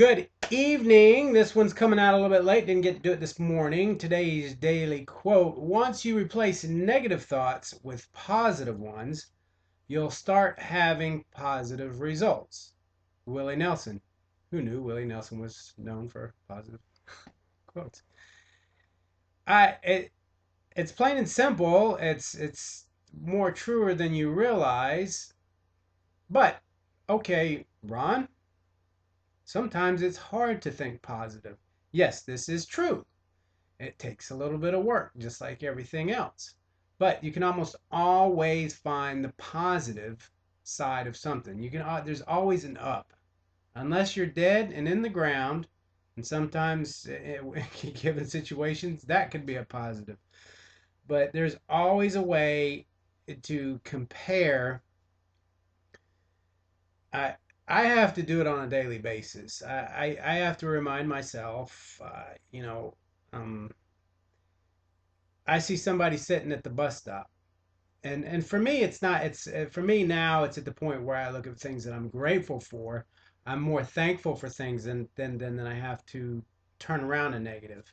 Good evening. This one's coming out a little bit late. Didn't get to do it this morning. Today's daily quote: once you replace negative thoughts with positive ones, you'll start having positive results. Willie Nelson. Who knew Willie Nelson was known for positive quotes? I it, it's plain and simple. It's more truer than you realize. But okay, Ron, sometimes it's hard to think positive. Yes, this is true. It takes a little bit of work, just like everything else. But you can almost always find the positive side of something. There's always an up. Unless you're dead and in the ground, and sometimes given situations that could be a positive. But there's always a way to compare. I I have to do it on a daily basis. I have to remind myself, um, I see somebody sitting at the bus stop, and for me it's not. It's for me now. It's at the point where I look at things that I'm grateful for. I'm more thankful for things than I have to turn around a negative,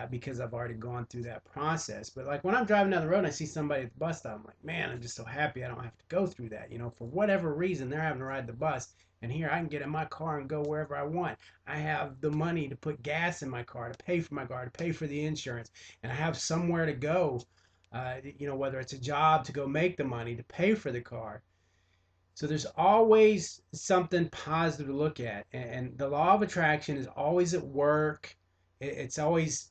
because I've already gone through that process. But like when I'm driving down the road and I see somebody at the bus stop, I'm like, man, I'm just so happy I don't have to go through that. For whatever reason they're having to ride the bus, and here I can get in my car and go wherever I want. I have the money to put gas in my car, to pay for my car, to pay for the insurance, and I have somewhere to go, whether it's a job to go make the money to pay for the car. So there's always something positive to look at, and the law of attraction is always at work. It's always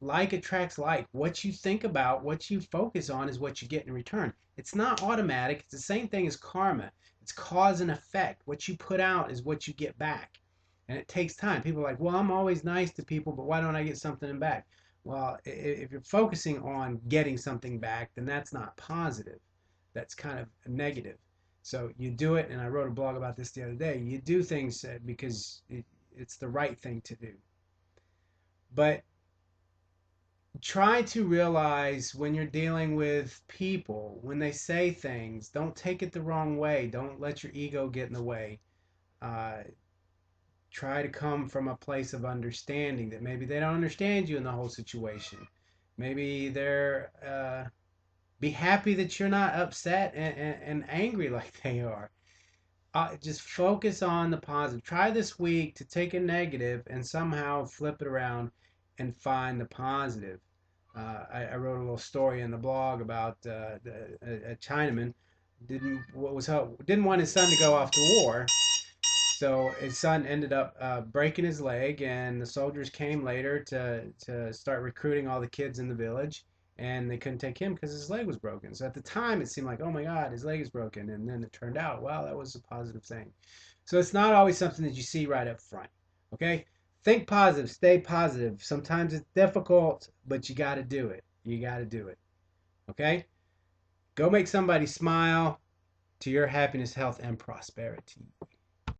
like attracts like. What you think about, what you focus on, is what you get in return. It's not automatic. It's the same thing as karma. It's cause and effect. What you put out is what you get back, and it takes time. People are like, well, I'm always nice to people, but why don't I get something back? Well, if you're focusing on getting something back, then that's not positive. That's kind of negative. So you do it, and I wrote a blog about this the other day. You do things because it's the right thing to do. But try to realize when you're dealing with people, when they say things, don't take it the wrong way. Don't let your ego get in the way. Uh, Try to come from a place of understanding that maybe they don't understand you in the whole situation. Maybe they're be happy that you're not upset and angry like they are. Just focus on the positive. Try this week to take a negative and somehow flip it around and find the positive. I wrote a little story in the blog about a Chinaman didn't want his son to go off to war, so his son ended up breaking his leg, and the soldiers came later to start recruiting all the kids in the village, and they couldn't take him because his leg was broken. So at the time, it seemed like, oh my God, his leg is broken, and then it turned out, wow, that was a positive thing. So it's not always something that you see right up front. Okay, think positive, stay positive. Sometimes it's difficult, but you got to do it. You got to do it. Okay, go make somebody smile to your happiness, health, and prosperity.